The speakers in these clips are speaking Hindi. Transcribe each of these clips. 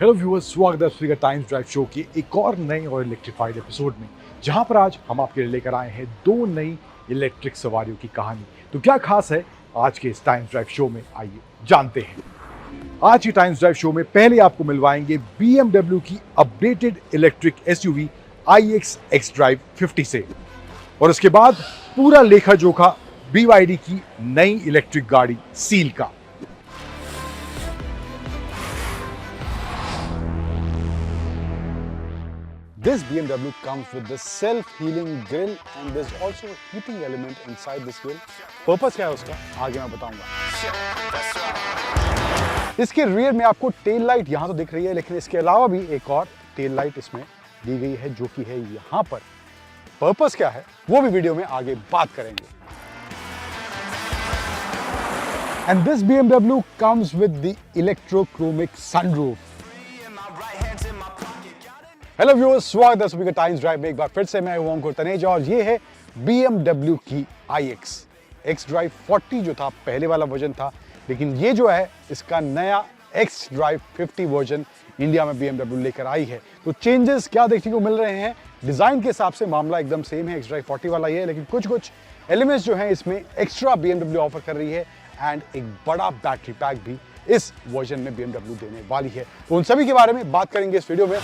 हेलो व्यूअर्स, स्वागत है स्पीकर टाइम्स ड्राइव शो के एक और नए और इलेक्ट्रिफाइड एपिसोड में, जहां पर आज हम आपके लिए लेकर आए हैं दो नई इलेक्ट्रिक सवारियों की कहानी। तो क्या खास है आज के इस टाइम्स ड्राइव शो में, आइए जानते हैं। आज की टाइम्स ड्राइव शो में पहले आपको मिलवाएंगे BMW की updated electric SUV iX xDrive 50 से, और उसके बाद पूरा लेखा जोखा BYD की नई इलेक्ट्रिक गाड़ी सील का। This BMW comes with the self-healing grill and there's also a heating element inside this grill. Purpose क्या है उसका आगे मैं बताऊंगा। इसके रियर में आपको टेल लाइट यहाँ तो दिख रही है, लेकिन इसके अलावा भी एक और टेल लाइट इसमें दी गई है जो कि है यहाँ पर। पर्पस क्या है वो भी वीडियो में आगे बात करेंगे। And this BMW comes with the electrochromic sunroof. Hello viewers, स्वागत है स्पीकर टाइम्स ड्राइव में एक बार फिर से। मैं हूं अंकुर तनेजा और ये है BMW की iX xDrive 40 जो था पहले वाला वर्जन था, लेकिन ये जो है इसका नया xDrive 50 वर्जन इंडिया में BMW लेकर आई है। तो चेंजेस क्या देखने को मिल रहे हैं? डिजाइन के हिसाब से मामला एकदम सेम है, xDrive 40 वाला ही है, लेकिन कुछ एलिमेंट्स जो हैं इसमें एक्स्ट्रा BMW ऑफर कर रही है एंड एक बड़ा बैटरी पैक भी इस वर्जन में BMW देने वाली है। तो उन सभी के बारे में बात करेंगे इस वीडियो में।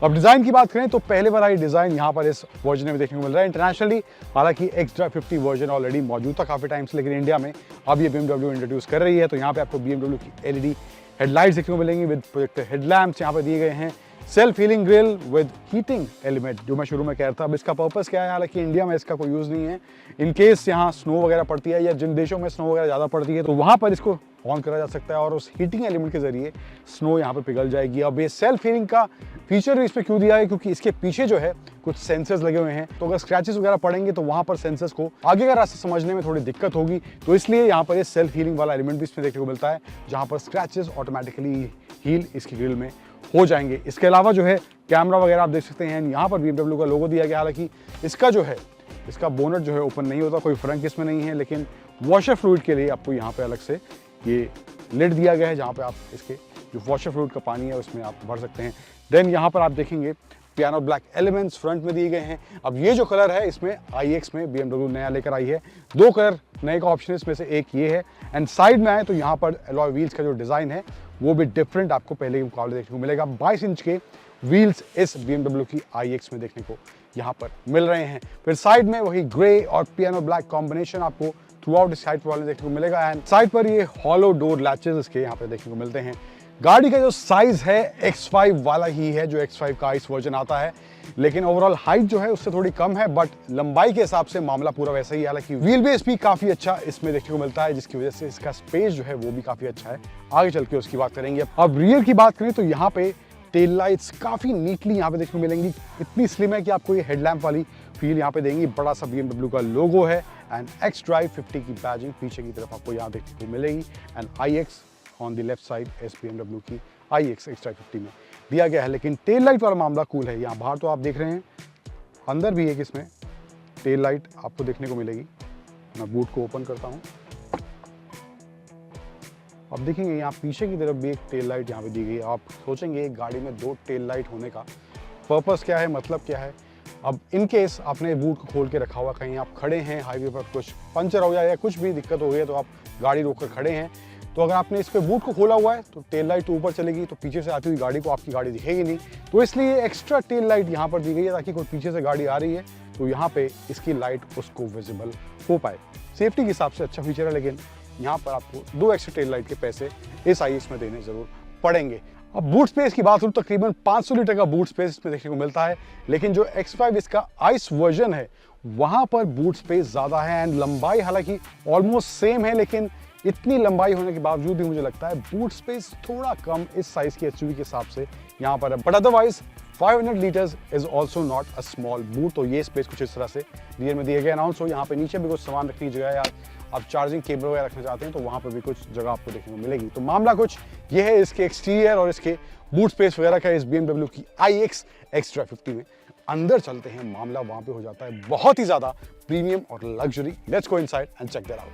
अब डिजाइन की बात करें तो पहले वाला ही डिजाइन यहाँ पर इस वर्जन में देखने को मिल रहा है इंटरनेशनली। हालांकि xDrive 50 वर्जन ऑलरेडी मौजूद था काफी टाइम से, लेकिन इंडिया में अब ये BMW इंट्रोड्यूस कर रही है। तो यहाँ पे आपको BMW की LED हेडलाइट्स देखने को मिलेंगी विद प्रोजेक्टर हेडलैम्प्स यहाँ पे दिए गए हैं। Self healing grill with heating element जो मैं शुरू में कह रहा था। अब इसका पर्पस क्या है? हालांकि इंडिया में इसका कोई यूज नहीं है। इन केस यहाँ स्नो वगैरह पड़ती है या जिन देशों में स्नो वगैरह ज्यादा पड़ती है तो वहां पर इसको ऑन करा जा सकता है और उस हीटिंग एलिमेंट के जरिए स्नो यहाँ पे पिघल जाएगी। अब ये सेल्फ हीलिंग का फीचर इस पे क्यों दिया है? क्योंकि इसके पीछे जो है कुछ सेंसर्स लगे हुए हैं, तो अगर स्क्रैचेस वगैरह पड़ेंगे तो वहां पर सेंसर्स को आगे का रास्ता समझने में थोड़ी दिक्कत होगी। तो इसलिए यहाँ पर ये सेल्फ हीलिंग वाला एलिमेंट भी इसमें देखने को मिलता है, जहां पर स्क्रैचेस ऑटोमेटिकली हील इसकी ग्रिल में हो जाएंगे। इसके अलावा जो है कैमरा वगैरह आप देख सकते हैं, यहाँ पर BMW का लोगो दिया गया। हालांकि इसका जो है इसका बोनट जो है ओपन नहीं होता, कोई फ्रंट इसमें नहीं है, लेकिन वॉशर फ्लूइड के लिए आपको यहाँ पे अलग से ये लिड दिया गया है, जहाँ पे आप इसके जो वॉशर फ्लूइड का पानी है उसमें आप भर सकते हैं। देन यहाँ पर आप देखेंगे पियानो ब्लैक एलिमेंट्स फ्रंट में दिए गए हैं। अब ये जो कलर है इसमें iX में BMW नया लेकर आई है। दो कलर नए का ऑप्शन है, इसमें से एक ये है। एंड साइड में आए तो यहाँ पर अलॉय व्हील्स का जो डिजाइन है वो भी डिफरेंट आपको पहले के मुकाबले देखने को मिलेगा। 22 इंच के व्हील्स इस BMW की iX में देखने को यहाँ पर मिल रहे हैं। फिर साइड में वही ग्रे और पियानो ब्लैक कॉम्बिनेशन आपको थ्रू आउट साइड पर देखने को मिलेगा। एंड साइड पर ये हॉलो डोर लैचेस इसके यहाँ पे देखने को मिलते हैं। गाड़ी का जो साइज है X5 वाला ही है जो X5 का इस वर्जन आता है, लेकिन ओवरऑल हाइट जो है उससे थोड़ी कम है, बट लंबाई के हिसाब से मामला पूरा वैसा ही है। हालांकि व्हील बेस भी काफी अच्छा इसमें देखने को मिलता है, जिसकी वजह से इसका स्पेस जो है वो भी काफी अच्छा है। आगे चल के उसकी बात करेंगे। अब रियर की बात करें तो यहाँ पे टेल लाइट्स काफी नीटली यहाँ पे देखने को मिलेंगी। इतनी स्लिम है कि आपको ये हेडलैम्प वाली फील यहाँ पे देंगी। बड़ा सा BMW का लोगो है एंड xDrive 50 की बैजिंग पीछे की तरफ आपको यहाँ देखने को मिलेगी। And iX on the left side इस BMW की iX xDrive 50 में दिया गया है। लेकिन टेल लाइट वाला मामला कूल है। यहाँ बाहर तो आप देख रहे हैं, अंदर भी एक इसमें टेल लाइट आपको देखने को मिलेगी। मैं बूट को ओपन करता हूँ। अब देखेंगे यहाँ पीछे की तरफ भी एक टेल लाइट यहाँ पे दी गई है। आप सोचेंगे एक गाड़ी में दो टेल लाइट होने का पर्पस क्या है, मतलब क्या है? अब इन केस आपने बूट को खोल के रखा हुआ, कहीं आप खड़े हैं हाईवे पर, कुछ पंचर हो जाए या कुछ भी दिक्कत हो गई है तो आप गाड़ी रोककर खड़े हैं, तो अगर आपने इस पे बूट को खोला हुआ है तो टेल लाइट ऊपर चलेगी, तो पीछे से आती हुई गाड़ी को आपकी गाड़ी दिखेगी नहीं। तो इसलिए एक्स्ट्रा टेल लाइट यहाँ पर दी गई है ताकि कोई पीछे से गाड़ी आ रही है तो यहाँ पे इसकी लाइट उसको विजिबल हो पाए। सेफ्टी के हिसाब से अच्छा फीचर है, लेकिन यहाँ पर आपको दो एक्स्ट्रा टेल लाइट के पैसे इस iX में देने जरूर पड़ेंगे। अब बूट स्पेस की बात करूं तो तकरीबन 500 लीटर का बूट स्पेस इसमें देखने को मिलता है, लेकिन जो X5 इसका आइस वर्जन है वहां पर बूट स्पेस ज्यादा है एंड लंबाई हालांकि ऑलमोस्ट सेम है, लेकिन इतनी लंबाई होने के बावजूद भी मुझे लगता है बूट स्पेस थोड़ा कम इस साइज की SUV के हिसाब से यहाँ पर है। But otherwise 500 litres is also not a small boot. तो ये स्पेस कुछ इस तरह से रियर में दिए गए अनाउंस हो। यहाँ पे नीचे भी कुछ सामान रखने की जगह है, आप चार्जिंग केबल वगैरह रखना चाहते हैं तो वहाँ पर भी कुछ जगह आपको देखने को मिलेगी। तो मामला कुछ ये है इसके एक्सटीरियर और इसके बूट स्पेस वगैरह का इस BMW की iX xDrive 50 में। अंदर चलते हैं, मामला वहां पे हो जाता है बहुत ही ज्यादा प्रीमियम और luxury. Let's go inside and check that out.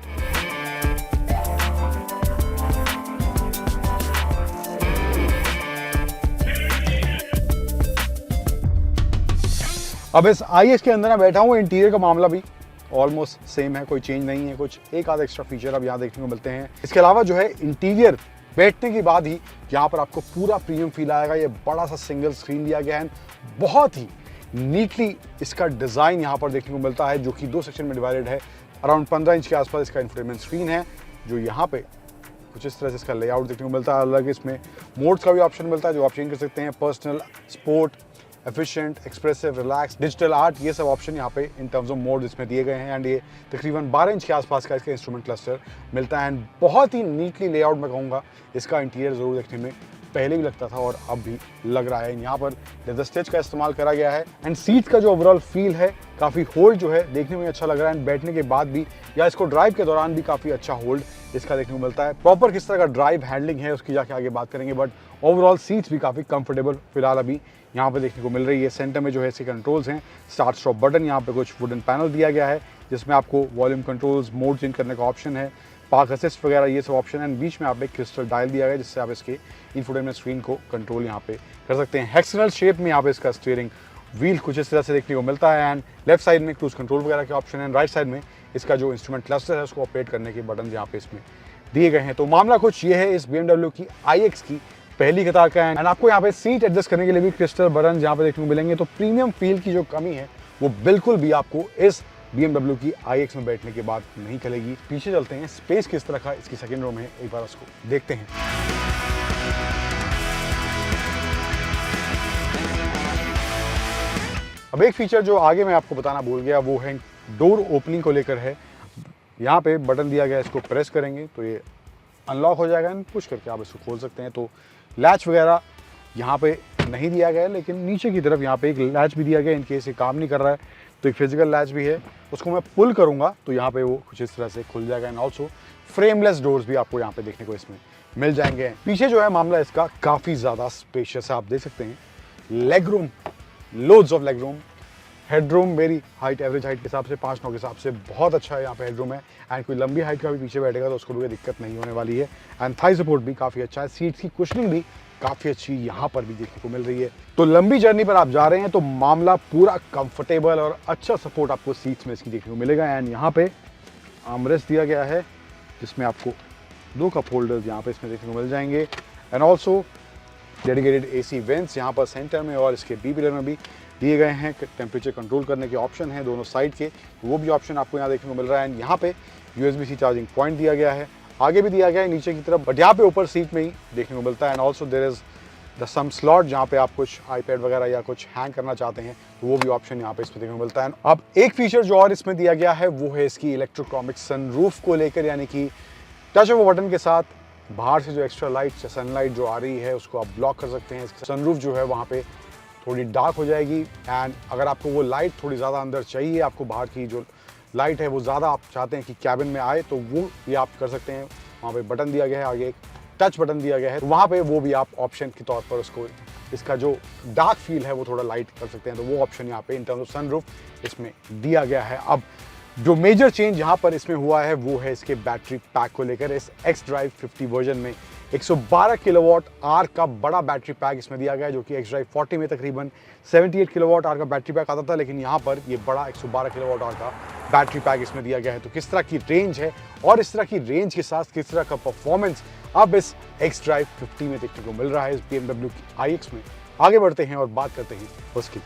अब इस IX के अंदर मैं बैठा हूँ, इंटीरियर का मामला भी ऑलमोस्ट सेम है, कोई चेंज नहीं है, कुछ एक आधा एक्स्ट्रा फीचर अब यहाँ देखने को मिलते हैं। इसके अलावा जो है इंटीरियर बैठने के बाद ही यहाँ पर आपको पूरा प्रीमियम फील आएगा। ये बड़ा सा सिंगल स्क्रीन दिया गया है, बहुत ही नीटली इसका डिज़ाइन यहाँ पर देखने को मिलता है, जो कि 2 सेक्शन में डिवाइडेड है। अराउंड 15 इंच के आसपास इसका इंफोटेनमेंट स्क्रीन है, जो यहाँ पे कुछ इस तरह से इसका लेआउट देखने को मिलता है। अलग इसमें मोड्स का भी ऑप्शन मिलता है, जो आप चेंज कर सकते हैं, personal, sport, efficient, expressive, relax, digital art, ये सब ऑप्शन यहाँ पे इन टर्म्स ऑफ मोड इसमें दिए गए हैं। एंड ये तकरीबन 12 इंच के आसपास का इसका इंस्ट्रूमेंट क्लस्टर मिलता है। एंड बहुत ही नीटली लेआउट मैं कहूँगा, इसका इंटीरियर ज़रूर देखने में पहले भी लगता था और अब भी लग रहा है। यहाँ पर लेदर स्टिच का इस्तेमाल करा गया है। एंड सीट का जो ओवरऑल फील है, काफ़ी होल्ड जो है देखने में अच्छा लग रहा है। एंड बैठने के बाद भी या इसको ड्राइव के दौरान भी काफ़ी अच्छा होल्ड इसका देखने को मिलता है। प्रॉपर किस तरह का ड्राइव हैंडलिंग है उसकी जाके आगे बात करेंगे, बट ओवरऑल सीट्स भी काफ़ी कंफर्टेबल फिलहाल अभी यहाँ पे देखने को मिल रही है। सेंटर में जो है इसके कंट्रोल्स हैं, स्टार्ट स्टॉप बटन, यहाँ पे कुछ वुडन पैनल दिया गया है जिसमें आपको वॉल्यूम कंट्रोल्स, मोड चेंज करने का ऑप्शन है, पार्क असिस्ट वगैरह ये सब ऑप्शन है। बीच में आप एक क्रिस्टल डायल दिया गया है जिससे आप इसके इंफोटेनमेंट स्क्रीन को कंट्रोल यहाँ पे कर सकते हैं। हेक्सागोनल शेप में यहाँ पे इसका स्टीयरिंग व्हील कुछ इस तरह से देखने को मिलता है। एंड लेफ्ट साइड में क्रूज कंट्रोल वगैरह के ऑप्शन है। राइट साइड में इसका जो इंस्ट्रूमेंट क्लस्टर है उसको ऑपरेट करने के बटन यहाँ पे इसमें दिए गए हैं। तो मामला कुछ ये है इस BMW की IX की पहली कतार का है। एंड आपको यहाँ पे सीट एडजस्ट करने के लिए भी क्रिस्टल बटन यहाँ पे देखने को मिलेंगे। तो प्रीमियम फील की जो कमी है वो बिल्कुल भी आपको इस BMW की IX में बैठने के बाद नहीं खलेगी। पीछे चलते हैं, स्पेस किस तरह का इसकी सेकंड रो में है, एक बार उसको देखते हैं। अब एक फीचर जो आगे मैं आपको बताना भूल गया वो है डोर ओपनिंग को लेकर है। यहाँ पे बटन दिया गया, इसको प्रेस करेंगे तो ये अनलॉक हो जाएगा एंड पुश करके आप इसको खोल सकते हैं। तो लैच वगैरह यहाँ पे नहीं दिया गया है, लेकिन नीचे की तरफ यहाँ पे एक लैच भी दिया गया है। इनकेस ये काम नहीं कर रहा है तो एक फिजिकल लैच भी है, उसको मैं पुल करूँगा तो यहाँ पे वो कुछ इस तरह से खुल जाएगा। एंड ऑल्सो फ्रेमलेस डोर्स भी आपको यहाँ पे देखने को इसमें मिल जाएंगे। पीछे जो है मामला इसका काफ़ी ज़्यादा स्पेशियस है, आप देख सकते हैं। Leg room, loads of leg room, headroom मेरी हाइट, एवरेज हाइट के हिसाब से 5'9" के हिसाब से बहुत अच्छा है यहाँ पे हेडरूम है। एंड कोई लंबी हाइट का भी पीछे बैठेगा तो उसको भी दिक्कत नहीं होने वाली है। एंड थाई सपोर्ट भी काफ़ी अच्छा है। सीट्स की कुशनिंग भी काफ़ी अच्छी यहाँ पर भी देखने को मिल रही है। तो लंबी जर्नी पर आप जा रहे हैं तो मामला पूरा कंफर्टेबल और अच्छा सपोर्ट आपको सीट्स में इसकी देखने को मिलेगा। एंड यहाँ पे आर्मरेस्ट दिया गया है जिसमें आपको 2 कप होल्डर्स यहाँ पे इसमें देखने को मिल जाएंगे। And also dedicated AC vents यहाँ पर सेंटर में और इसके बी पिलर में भी दिए गए हैं। टेम्परेचर कंट्रोल करने के ऑप्शन हैं दोनों साइड के, वो भी ऑप्शन आपको यहाँ देखने को मिल रहा है। एंड यहाँ पे USB-C चार्जिंग पॉइंट दिया गया है, आगे भी दिया गया है नीचे की तरफ, बट यहाँ पे ऊपर सीट में ही देखने को मिलता है। And also there is the some slot जहाँ पे आप कुछ iPad वगैरह या कुछ हैंग करना चाहते हैं तो वो भी ऑप्शन यहाँ पे इसमें देखने को मिलता है। अब एक फीचर जो और इसमें दिया गया है वो है इसकी इलेक्ट्रोक्रोमिक सनरूफ को लेकर, यानी कि टच ऑफ बटन के साथ बाहर से जो एक्स्ट्रा लाइट सनलाइट जो आ रही है उसको आप ब्लॉक कर सकते हैं। सनरूफ जो है वहाँ पे थोड़ी डार्क हो जाएगी। एंड अगर आपको वो लाइट थोड़ी ज़्यादा अंदर चाहिए, आपको बाहर की जो लाइट है वो ज़्यादा आप चाहते हैं कि कैबिन में आए, तो वो भी आप कर सकते हैं। वहाँ पे बटन दिया गया है, आगे एक टच बटन दिया गया है, तो वहाँ पे वो भी आप ऑप्शन के तौर पर उसको इसका जो डार्क फील है वो थोड़ा लाइट कर सकते हैं। तो वो ऑप्शन यहाँ पे इन टर्म्स ऑफ सनरूफ इसमें दिया गया है। अब जो मेजर चेंज यहाँ पर इसमें हुआ है वो है इसके बैटरी पैक को लेकर। इस xDrive 50 वर्जन में 112 किलोवाट आवर का बड़ा बैटरी पैक इसमें दिया गया है, जो कि xDrive 40 में तकरीबन 78 किलोवाट आवर का बैटरी पैक आता था, लेकिन यहाँ पर ये बड़ा 112 किलोवाट आवर का बैटरी पैक इसमें दिया गया है। तो किस तरह की रेंज है और इस तरह की रेंज के साथ किस तरह का परफॉर्मेंस अब इस xDrive 50 में देखने को मिल रहा है इस BMW की iX में, आगे बढ़ते हैं और बात करते हैं उसकी।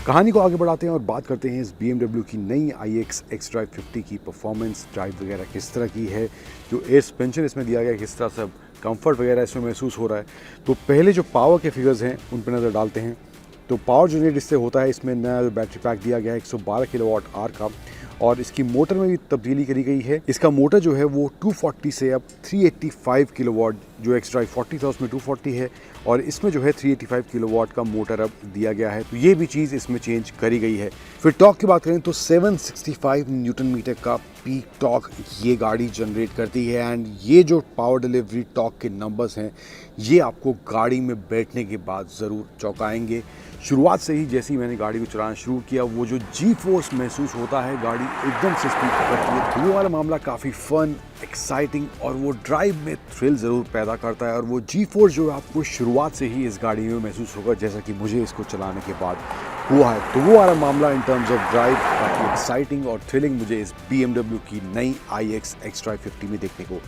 कहानी को आगे बढ़ाते हैं और बात करते हैं इस BMW की नई iX xDrive 50 की परफॉर्मेंस, ड्राइव वगैरह किस तरह की है, जो एयर सस्पेंशन इसमें दिया गया है किस तरह से कंफर्ट वगैरह इसमें महसूस हो रहा है। तो पहले जो पावर के फिगर्स हैं उन पर नज़र डालते हैं। तो पावर यूनिट इससे होता है, इसमें नया जो बैटरी पैक दिया गया है 112 किलोवाट आवर का, और इसकी मोटर में भी तब्दीली करी गई है। इसका मोटर जो है वो 240 से अब 385 किलोवाट, जो एक्स ड्राइव 40 था उसमें 240 है और इसमें जो है 385 किलोवाट का मोटर अब दिया गया है। तो ये भी चीज़ इसमें चेंज करी गई है। फिर टॉर्क की बात करें तो 765 न्यूटन मीटर का पीक टॉर्क ये गाड़ी जनरेट करती है एंड ये जो पावर डिलीवरी टॉर्क के नंबर्स हैं ये आपको गाड़ी में बैठने के बाद ज़रूर चौंकाएंगे। शुरुआत से ही जैसे ही मैंने गाड़ी को चलाना शुरू किया वो जो जी फोर्स महसूस होता है, गाड़ी एकदम से स्पीड पकड़ती है। तो वो वाला मामला काफ़ी फन, एक्साइटिंग और वो ड्राइव में थ्रिल ज़रूर पैदा करता है और वो जी फोर्स जो आपको शुरुआत से ही इस गाड़ी में महसूस होगा, जैसा कि मुझे इसको चलाने के बाद हुआ है। तो वो वाला मामला इन टर्म्स ऑफ ड्राइव काफ़ी एक्साइटिंग और थ्रिलिंग मुझे इस BMW की नई iX Xdrive 50 में देखने को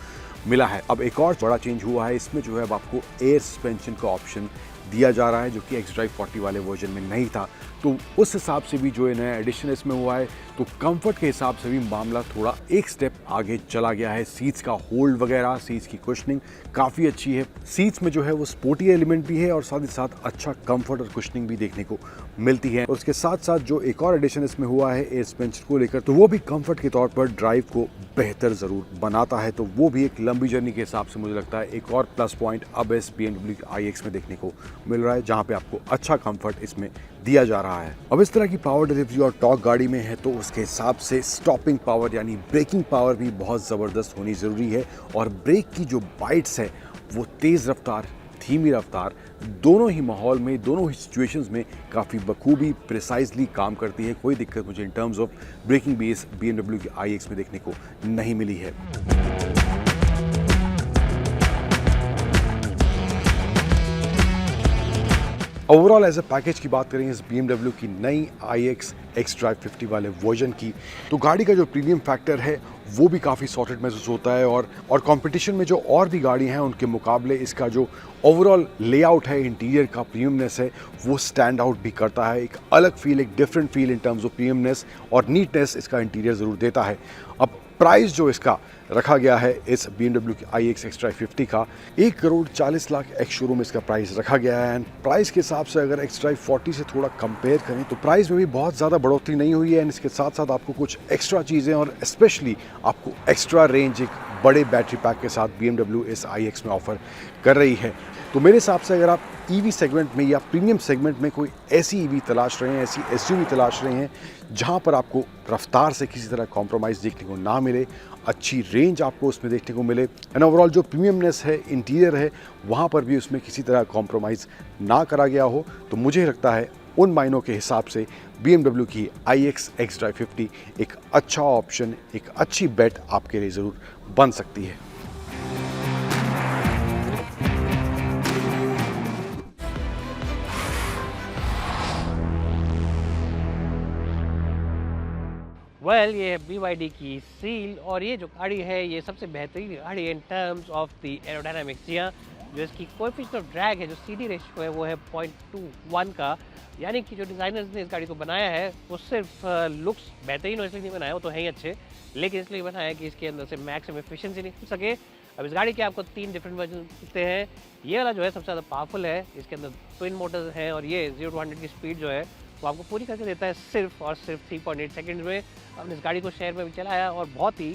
मिला है। अब एक और बड़ा चेंज हुआ है, इसमें जो है अब आपको एयर सस्पेंशन का ऑप्शन दिया जा रहा है जो कि Xdrive 40 वाले वर्जन में नहीं था। तो उस हिसाब से भी जो है नया एडिशन इसमें हुआ है। तो कंफर्ट के हिसाब से भी मामला थोड़ा एक स्टेप आगे चला गया है। सीट्स का होल्ड वगैरह, सीट्स की कुशनिंग काफ़ी अच्छी है। सीट्स में जो है वो स्पोर्टी एलिमेंट भी है और साथ ही साथ अच्छा कंफर्ट और कुशनिंग भी देखने को मिलती है। और उसके साथ साथ जो एक और एडिशन इसमें हुआ है एयर सस्पेंशन को लेकर, तो वो भी कंफर्ट के तौर पर ड्राइव को बेहतर ज़रूर बनाता है। तो वो भी एक लंबी जर्नी के हिसाब से मुझे लगता है एक और प्लस पॉइंट अब इस BMW iX में देखने को मिल रहा है, जहाँ पे आपको अच्छा कंफर्ट इसमें दिया जा रहा है। अब इस तरह की पावर डिलीवरी और टॉर्क गाड़ी में है तो उसके हिसाब से स्टॉपिंग पावर यानी ब्रेकिंग पावर भी बहुत ज़बरदस्त होनी ज़रूरी है। और ब्रेक की जो बाइट्स है वो तेज़ रफ्तार, धीमी रफ्तार, दोनों ही माहौल में, दोनों ही सिचुएशंस में काफ़ी बखूबी प्रिसाइजली काम करती है। कोई दिक्कत मुझे इन टर्म्स ऑफ ब्रेकिंग भी इस BMW की iX में देखने को नहीं मिली है। ओवरऑल एज ए पैकेज की बात करें इस BMW की नई iX Xdrive 50 वाले वर्जन की, तो गाड़ी का जो प्रीमियम फैक्टर है वो भी काफ़ी सॉर्टेड महसूस होता है और कंपटीशन में जो और भी गाड़ी हैं उनके मुकाबले इसका जो ओवरऑल लेआउट है, इंटीरियर का प्रीमियमनेस है, वो स्टैंड आउट भी करता है। एक अलग फील, एक different feel in terms of premiumness और नीटनेस इसका इंटीरियर ज़रूर देता है। अब प्राइस जो इसका रखा गया है इस BMW की iX Xdrive 50 का 1,40,00,000 एक्स शोरूम इसका प्राइस रखा गया है। एंड प्राइस के हिसाब से अगर Xdrive 40 से थोड़ा कंपेयर करें तो प्राइस में भी बहुत ज़्यादा बढ़ोतरी नहीं हुई है। एंड इसके साथ साथ आपको कुछ एक्स्ट्रा चीज़ें और स्पेशली आपको एक्स्ट्रा रेंज एक बड़े बैटरी पैक के साथ BMW इस iX में ऑफर कर रही है। तो मेरे हिसाब से अगर आप EV सेगमेंट में या प्रीमियम सेगमेंट में कोई ऐसी EV तलाश रहे हैं, ऐसी SUV तलाश रहे हैं जहां पर आपको रफ्तार से किसी तरह कॉम्प्रोमाइज़ देखने को ना मिले, अच्छी रेंज आपको उसमें देखने को मिले एंड ओवरऑल जो प्रीमियमनेस है, इंटीरियर है, वहां पर भी उसमें किसी तरह कॉम्प्रोमाइज़ ना करा गया हो, तो मुझे लगता है उन मायनों के हिसाब से BMW की iX Xdrive 50 एक अच्छा ऑप्शन, एक अच्छी बेट आपके लिए ज़रूर बन सकती है। वेल ये है BYD की सील और ये जो गाड़ी है ये सबसे बेहतरीन गाड़ी है in terms of the aerodynamics. जी हाँ, जो इसकी कोएफिशिएंट ऑफ ड्रैग है, जो CD रेशियो है वो है 0.21 का, यानी कि जो डिज़ाइनर्स ने इस गाड़ी को बनाया है वो सिर्फ लुक्स बेहतरीन हो इसलिए नहीं बनाया, वो तो है ही अच्छे, लेकिन इसलिए बनाया है कि इसके अंदर से मैक्सिमम एफिशिएंसी निकल सके। अब इस गाड़ी के आपको 3 डिफरेंट वर्जन मिलते हैं। ये वाला जो है सबसे ज़्यादा पावरफुल है, इसके अंदर ट्विन मोटर्स हैं और ये 0 to 100 की स्पीड जो है वो आपको पूरी करके देता है सिर्फ और सिर्फ 3.8 सेकंड में। हमने इस गाड़ी को शहर में भी चलाया और बहुत ही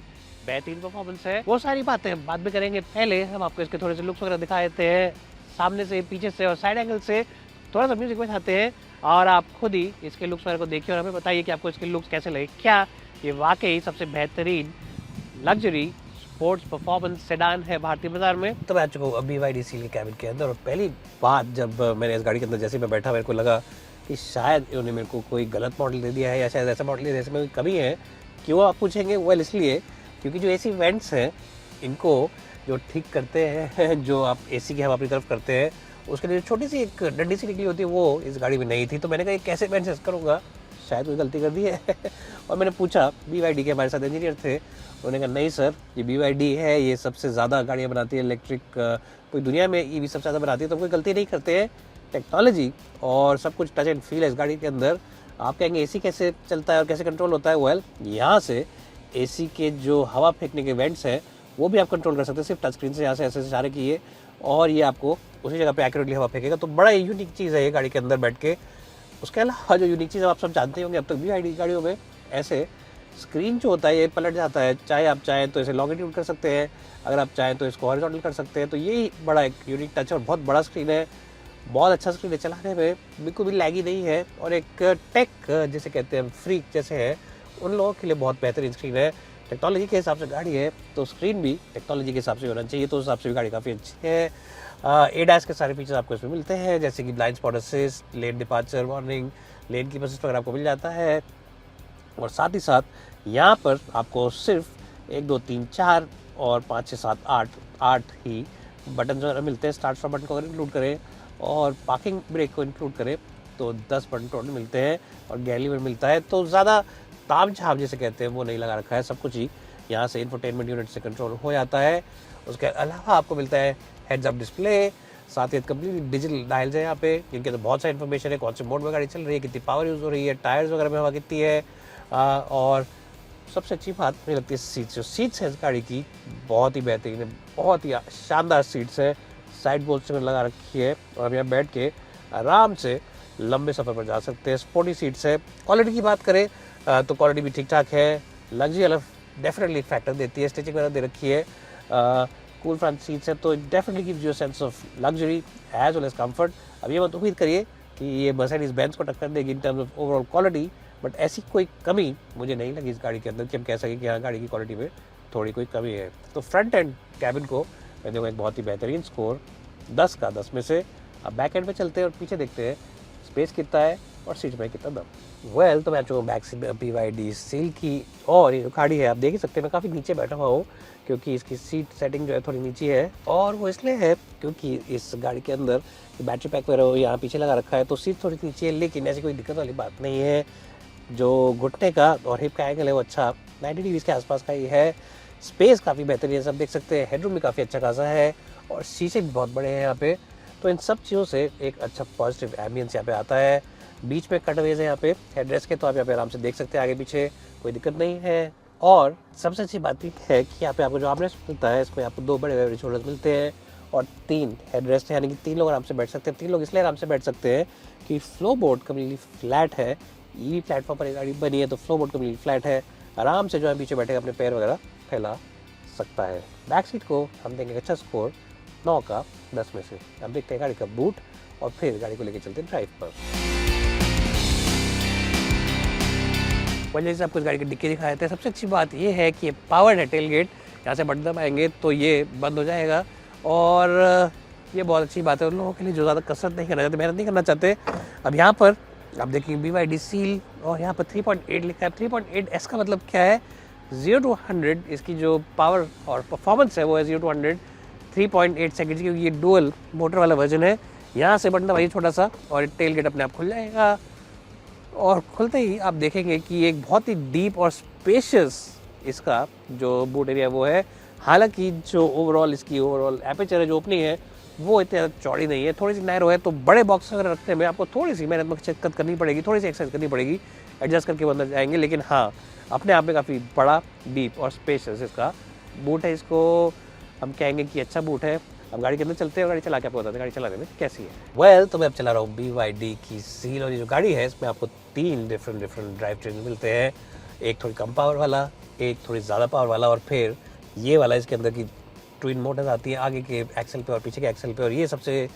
बेहतरीन परफॉर्मेंस है। वो सारी बातें बाद में करेंगे, पहले हम आपको इसके थोड़े से लुक्स वगैरह दिखा देते हैं, सामने से, पीछे से और साइड एंगल से थोड़ा सा म्यूजिक बजाते हैं और आप खुद ही इसके लुक्स वगैरह को देखिए और हमें बताइए कि आपको इसके लुक्स कैसे लगे। क्या ये वाकई सबसे बेहतरीन लग्जरी स्पोर्ट्स परफॉर्मेंस सेडान है भारतीय बाजार में? तो मैं आ चुका हूँ BYD सील के कैबिन के अंदर और पहली बात जब मैंने इस गाड़ी के अंदर जैसे मैं बैठा, मेरे को लगा कि शायद इन्होंने मेरे को कोई गलत मॉडल दे दिया है या शायद ऐसा मॉडल है जैसे में कोई कमी है। क्यों आप पूछेंगे? वेल इसलिए क्योंकि जो AC वेंट्स हैं इनको जो ठीक करते हैं, जो आप AC की हवा अपनी तरफ करते हैं, उसके लिए छोटी सी एक डंडी सी निकली होती है वो इस गाड़ी में नहीं थी। तो मैंने कहा ये कैसे मैं एडजस्ट करूँगा, शायद कोई गलती कर दी है और मैंने पूछा, BYD के हमारे साथ इंजीनियर थे, उन्होंने कहा नहीं सर ये BYD है, ये सबसे ज़्यादा गाड़ियाँ बनाती है इलेक्ट्रिक, पूरी दुनिया में EV सबसे ज़्यादा बनाती है, तो कोई गलती नहीं करते हैं। टेक्नोलॉजी और सब कुछ टच एंड फील है इस गाड़ी के अंदर। आप कहेंगे AC कैसे चलता है और कैसे कंट्रोल होता है? वेल यहाँ से AC के जो हवा फेंकने के वेंट्स हैं वो भी आप कंट्रोल कर सकते हैं, सिर्फ टच स्क्रीन से यहाँ से ऐसे इशारे किए और ये आपको उसी जगह पे एक्यूरेटली हवा फेंकेगा। तो बड़ा यूनिक चीज़ है ये गाड़ी के अंदर बैठ के। उसके अलावा जो यूनिक चीज़ आप सब जानते होंगे अब तक BYD गाड़ियों में ऐसे स्क्रीन जो होता है ये पलट जाता है, चाहे आप चाहें तो इसे लॉन्गिट्यूड कर सकते हैं, अगर आप चाहें तो इसको हॉरिजॉन्टल कर सकते हैं। तो ये बड़ा एक यूनिक टच है और बहुत बड़ा स्क्रीन है, बहुत अच्छा स्क्रीन है, चलाने में बिल्कुल भी लैगी नहीं है। और एक टेक जिसे कहते हैं फ्रीक जैसे है उन लोगों के लिए बहुत बेहतरीन स्क्रीन है। टेक्नोलॉजी के हिसाब से गाड़ी है तो स्क्रीन भी टेक्नोलॉजी के हिसाब से होना चाहिए, तो उस हिसाब से भी गाड़ी काफ़ी अच्छी है। ADAS के सारे फीचर्स आपको इसमें मिलते हैं, जैसे कि blind spot assist, lane departure warning, lane keep assist वगैरह आपको मिल जाता है। और साथ ही साथ यहाँ पर आपको सिर्फ 1 2 3 4 और 5 6 7 8 ही बटन जो मिलते हैं। स्टार्ट स्टॉप बटन को अगर इंक्लूड करें और पार्किंग ब्रेक को इंक्लूड करें तो 10 बटन टोटल मिलते हैं और गैली में मिलता है। तो ज़्यादा ताम झाम जिसे कहते हैं वो नहीं लगा रखा है, सब कुछ ही यहाँ से इंफोटेनमेंट यूनिट से कंट्रोल हो जाता है। उसके अलावा आपको मिलता है हेड्स अप डिस्प्ले, साथ ही कम्प्लीटली डिजिटल डायल्स है यहाँ पे, जिनके तो बहुत सारी इन्फॉर्मेशन है, कौन से मोड में गाड़ी चल रही है, कितनी पावर यूज़ हो रही है, टायर्स वगैरह में हवा कितनी है। और सबसे अच्छी बात मुझे लगती है सीट्स, जो सीट्स है इस गाड़ी की बहुत ही बेहतरीन है, बहुत ही शानदार सीट्स है, साइड बोल्ट में लगा रखी है और हम यहाँ बैठ के आराम से लंबे सफ़र पर जा सकते हैं। स्पोर्टी सीट्स है। क्वालिटी की बात करें तो क्वालिटी भी ठीक ठाक है। लग्जरी अलग डेफिनेटली फैक्टर देती है, स्टिचिंग वगैरह दे रखी है। कूल फ्रंट सीट्स है तो definitely gives you a sense of luxury as well as comfort. अब ये मत उम्मीद करिए कि ये मर्सिडीज बेंज को टक्कर देगी in terms of overall quality, but ऐसी कोई कमी मुझे नहीं लगी इस गाड़ी के अंदर कि हम कह सकें कि हाँ गाड़ी की क्वालिटी में थोड़ी कोई कमी है। तो फ्रंट एंड कैबिन को मैं दूँगा एक बहुत ही बेहतरीन स्कोर 10 का 10 में से। अब बैक एंड पे चलते हैं और पीछे देखते हैं स्पेस कितना है और सीट में कितना दम। वेल तो मैं आपको बैक सीट BYD सील की और ये जो गाड़ी है आप देख ही सकते हैं, मैं काफ़ी नीचे बैठा हुआ हूँ क्योंकि इसकी सीट सेटिंग जो है थोड़ी नीचे है, और वो इसलिए है क्योंकि इस गाड़ी के अंदर बैटरी पैक वगैरह यहाँ पीछे लगा रखा है तो सीट थोड़ी नीचे है, लेकिन ऐसी कोई दिक्कत वाली बात नहीं है। जो घुटने का और हिप का एंगल है वो अच्छा 90 डिग्रीज के आसपास का ही है। स्पेस काफ़ी बेहतरीन है, सब देख सकते हैं। हेडरूम भी काफ़ी अच्छा खासा है और शीशे भी बहुत बड़े हैं यहाँ पे। तो इन सब चीज़ों से एक अच्छा पॉजिटिव एम्बियंस यहाँ पे आता है। बीच में कटवेज है यहाँ पे हेडरेस्ट के, तो आप यहाँ पे आराम से देख सकते हैं आगे पीछे, कोई दिक्कत नहीं है। और सबसे अच्छी बात ये है कि यहाँ पे आपको जो आर्मरेस्ट मिलता है इसमें आपको 2 बड़े बेवरेज होल्डर्स मिलते हैं और 3 हेडरेस्ट है, यानी कि 3 लोग आराम से बैठ सकते हैं। 3 लोग इसलिए आराम से बैठ सकते हैं कि फ्लो बोर्ड कम्प्लीटली फ्लैट है। ईवी प्लेटफॉर्म पर ये गाड़ी बनी है तो फ्लो बोर्ड कम्प्लीटली फ्लैट है, आराम से जो है पीछे बैठे अपने पैर वगैरह फैला सकता है। बैक सीट को हम देंगे अच्छा स्कोर 9 का 10 में से। अब देखते हैं गाड़ी का बूट और फिर गाड़ी को लेकर चलते हैं ड्राइव पर। जैसे आपको इस गाड़ी की डिक्की दिखाए थे, सबसे अच्छी बात ये है कि ये पावर्ड है टेल गेट, यहाँ से बटन दबाएंगे तो ये बंद हो जाएगा। और ये बहुत अच्छी बात है उन लोगों के लिए जो ज़्यादा कसरत नहीं करना चाहते, मेहनत नहीं करना चाहते। अब यहाँ पर आप देखेंगे BYD सील और यहाँ पर 3.8 लिखा है। 3.8S का मतलब क्या है? 0 to 100 इसकी जो पावर और परफॉर्मेंस है वो है 0 to 100 3.8 सेकेंड, क्योंकि ये डुअल मोटर वाला वर्जन है। यहाँ से बटन दबाइए छोटा सा और टेल गेट अपने आप खुल जाएगा और खुलते ही आप देखेंगे कि एक बहुत ही डीप और स्पेशियस इसका जो बूट एरिया वो है। हालांकि जो ओवरऑल इसकी ओवरऑल एपर्चर है, जो ओपनिंग है वो इतनी ज़्यादा चौड़ी नहीं है, थोड़ी सी नैरो है। तो बड़े बॉक्स वगैरह रखने में आपको थोड़ी सी मेहनत मशक्कत करनी पड़ेगी, थोड़ी सी एक्सरसाइज करनी पड़ेगी, एडजस्ट करके वो अंदर जाएंगे। लेकिन हाँ, अपने आप में काफ़ी बड़ा, डीप और स्पेशियस इसका बूट है। इसको हम कहेंगे कि अच्छा बूट है। अब गाड़ी के अंदर चलते हैं और गाड़ी चला के आपको बताते हैं गाड़ी चलाने में कैसी है। वेल तो मैं अब चला रहा हूँ BYD की सील, और ये जो गाड़ी है इसमें आपको 3 डिफरेंट ड्राइव ट्रेन मिलते हैं। एक थोड़ी कम पावर वाला, एक थोड़ी ज़्यादा पावर वाला, और फिर ये वाला इसके अंदर की ट्विन मोटर्स आती है आगे के एक्सेल पे और पीछे के एक्सेल पे। और ये सबसे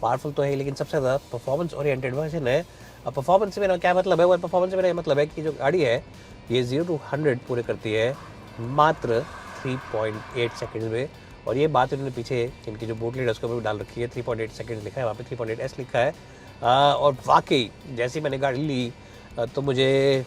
पावरफुल तो है, लेकिन सबसे ज़्यादा परफॉर्मेंस ओरिएंटेड वर्जन है। अब परफॉर्मेंस से मेरा क्या मतलब है? वो परफॉर्मेंस से मेरा मतलब है कि जो गाड़ी है ये 0 to 100 पूरे करती है मात्र 3.8 सेकेंड में। और ये बात इन्होंने पीछे इनकी जो बोट लीड है उसके ऊपर डाल रखी है, 3.8 सेकेंड लिखा है वहाँ पे, 3.8S लिखा है। और वाकई जैसे मैंने गाड़ी ली तो मुझे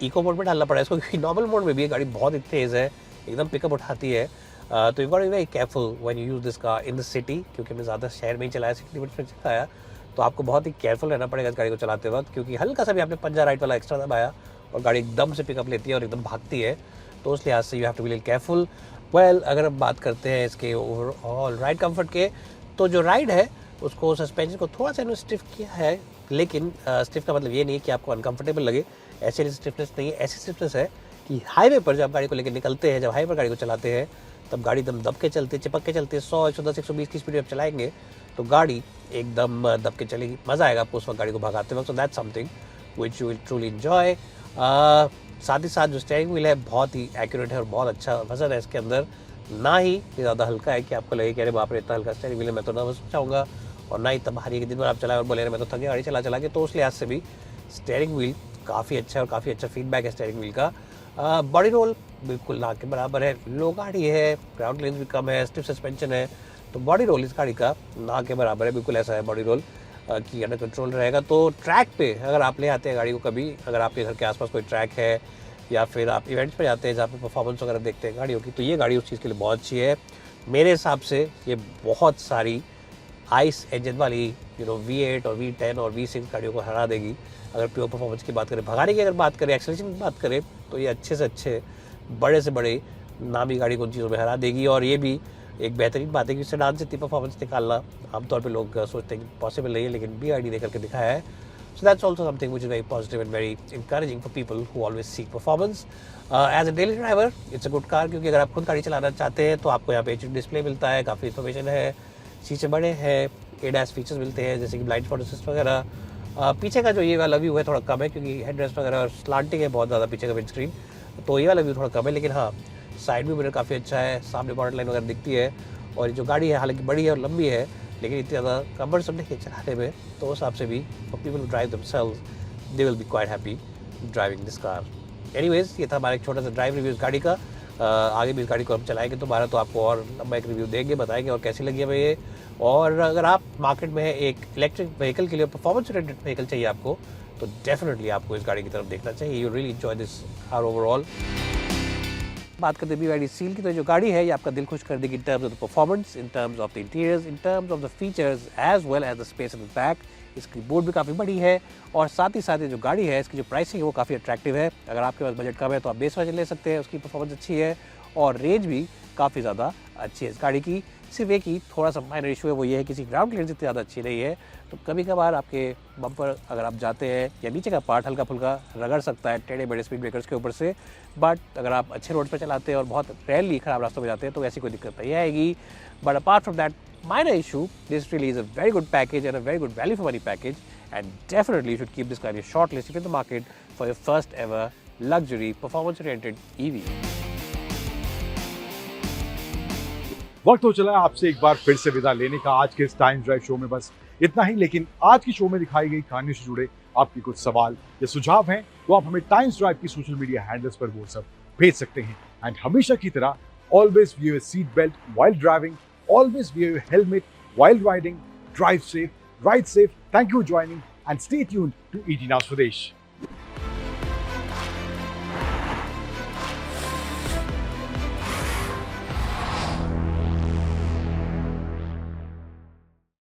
इको मोड में डालना पड़ा इसको, क्योंकि नॉर्मल मोड में भी ये गाड़ी बहुत ही तेज़ है, एकदम पिकअप उठाती है। तो you got be very careful when you use this car in the city, क्योंकि मैं ज़्यादा शहर में ही चलाया, सिटी लिमिट्स में चलाया, तो आपको बहुत ही केयरफुल रहना पड़ेगा इस गाड़ी को चलाते वक्त, क्योंकि हल्का सा भी आपने पंजा राइट वाला एक्स्ट्रा दबाया और गाड़ी एकदम से पिकअप लेती है और एकदम भागती है। तो उस लिहाज से you have to be little careful. Well अगर हम बात करते हैं इसके ओवरऑल राइड कंफर्ट के, तो जो राइड है उसको सस्पेंशन को थोड़ा सा इन्होंने स्टिफ किया है, लेकिन स्टिफ का मतलब ये नहीं है कि आपको अनकंफर्टेबल लगे, ऐसे स्टिफनेस नहीं है। ऐसी स्टिफनेस है कि हाईवे पर जब गाड़ी को लेकर निकलते हैं, जब हाईवे पर गाड़ी को चलाते हैं, तब गाड़ी एकदम दब के चलती है, चिपक के चलती है। 100, 110, 120 की स्पीड में चलाएंगे तो गाड़ी एकदम दब के चलेगी, मज़ा आएगा आपको उस वक्त गाड़ी को भगाते वक्त। So that's something which you will truly enjoy. साथ ही साथ जो स्टेयरिंग व्हील है बहुत ही एक्यूरेट है और बहुत अच्छा वजन है इसके अंदर, ना ही ये ज़्यादा हल्का है कि आपको लगे कि अरे बाप रे इतना हल्का स्टेयरिंग व्हील है, मैं तो नर्वस हो जाऊँगा, और ना ही इतना भारी कि दिन भर आप चलाएं और बोले अरे मैं तो थक गया गाड़ी चला चला के। तो उस लिहाज से भी स्टेयरिंग व्हील काफ़ी अच्छा है और काफ़ी अच्छा फीडबैक है स्टेयरिंग व्हील का। बॉडी रोल बिल्कुल ना के बराबर है, लो गाड़ी है, ग्राउंड क्लियरेंस भी कम है, स्टिफ सस्पेंशन है, तो बॉडी रोल इस गाड़ी का ना के बराबर है, बिल्कुल ऐसा है बॉडी रोल कि अंडर कंट्रोल रहेगा। तो ट्रैक पे अगर आप ले आते हैं गाड़ी को कभी, अगर आपके घर के आसपास कोई ट्रैक है या फिर आप इवेंट्स पे जाते हैं जहाँ पे परफॉर्मेंस वगैरह देखते हैं गाड़ियों की, तो ये गाड़ी उस चीज़ के लिए बहुत अच्छी है। मेरे हिसाब से ये बहुत सारी आइस इंजन वाली V8 और V10 और V6 गाड़ियों को हरा देगी। अगर प्योर परफॉर्मेंस की बात करें, भगाने की अगर बात करें, एक्सेलरेशन की बात करें, तो ये अच्छे से अच्छे बड़े से बड़े नामी गाड़ी को उन चीज़ों में हरा देगी। और ये भी एक बेहतरीन बात है कि सेडान से इतनी परफॉर्मेंस निकालना आमतौर पे लोग सोचते हैं कि पॉसिबल नहीं है, लेकिन BYD ने करके दिखाया है। So that's also something which is very positive and very encouraging for people who always seek performance. As a daily driver, it's a good car, क्योंकि अगर आप खुद गाड़ी चलाना चाहते हैं तो आपको यहाँ पे HD डिस्प्ले मिलता है, काफ़ी इन्फॉर्मेशन है, शीशे बड़े हैं, ADAS फीचर्स मिलते हैं जैसे कि ब्लाइंड स्पॉट असिस्ट वगैरह। पीछे का जो ये वाला व्यू है थोड़ा कम है क्योंकि हेडरेस्ट वगैरह और स्लांटिंग है बहुत ज़्यादा पीछे का विंड स्क्रीन, तो ये वाला व्यू थोड़ा कम है। लेकिन हाँ, साइड व्यू मिरर काफ़ी अच्छा है, सामने बॉर्डर लाइन वगैरह दिखती है, और जो गाड़ी है हालांकि बड़ी है और लंबी है, लेकिन इतनी ज़्यादा कम्फर्ट नहीं है चलाने में, तो उस हिसाब से भी for people who drive themselves they will be quite happy driving this car. Anyways, ये था हमारा एक छोटा सा ड्राइव रिव्यू इस गाड़ी का। आगे भी इस गाड़ी को हम चलाएंगे तो तो आपको और लंबा एक रिव्यू देंगे, बताएंगे और कैसी लगी हमें ये। और अगर आप मार्केट में है एक इलेक्ट्रिक व्हीकल के लिए, परफॉर्मेंस ओरिएंटेड व्हीकल चाहिए आपको, तो डेफिनेटली आपको इस गाड़ी की तरफ देखना चाहिए। You really enjoy this car overall. बात करते हैं BYD सील की, तो जो गाड़ी है ये आपका दिल खुश कर देगी in terms of the performance, in terms of the interiors, in terms of the features as well as the space in the back. इसकी बोर्ड भी काफ़ी बड़ी है, और साथ ही साथ ये जो गाड़ी है इसकी जो प्राइसिंग है वो काफ़ी अट्रैक्टिव है। अगर आपके पास बजट कम है तो आप बेस वर्जन ले सकते हैं, उसकी परफॉर्मेंस अच्छी है और रेंज भी काफ़ी ज़्यादा अच्छी है इस गाड़ी की। सिर्फ एक ही थोड़ा सा माइनर इशू है, वो ये है किसी ग्राउंड क्लियरेंस इतनी ज़्यादा अच्छी नहीं है, तो कभी कभार आपके बम्पर अगर आप जाते हैं या नीचे का पार्ट हल्का फुल्का रगड़ सकता है टेढ़े बड़े स्पीड ब्रेकर्स के ऊपर से। बट अगर आप अच्छे रोड पर चलाते हैं और बहुत रेयरली ख़राब रास्तों में जाते हैं तो ऐसी कोई दिक्कत नहीं आएगी। But apart from that minor issue, this really is a very good package and a very good value for money package, and definitely you should keep this car in your short list if you're in the market for your first ever luxury performance oriented EV. वक्त हो चला है आपसे एक बार फिर से विदा लेने का आज के इस टाइम ड्राइव शो में। बस इतना ही, लेकिन आज की शो में दिखाई गई कहानी से जुड़े आपके कुछ सवाल या सुझाव हैं तो आप हमें टाइम्स ड्राइव की सोशल मीडिया हैंडल्स पर वो सब भेज सकते हैं। एंड हमेशा की तरह always wear seat belt while driving, always wear your helmet while riding, drive safe, ride safe. Thank you for joining and stay tuned to ET Now Swadesh.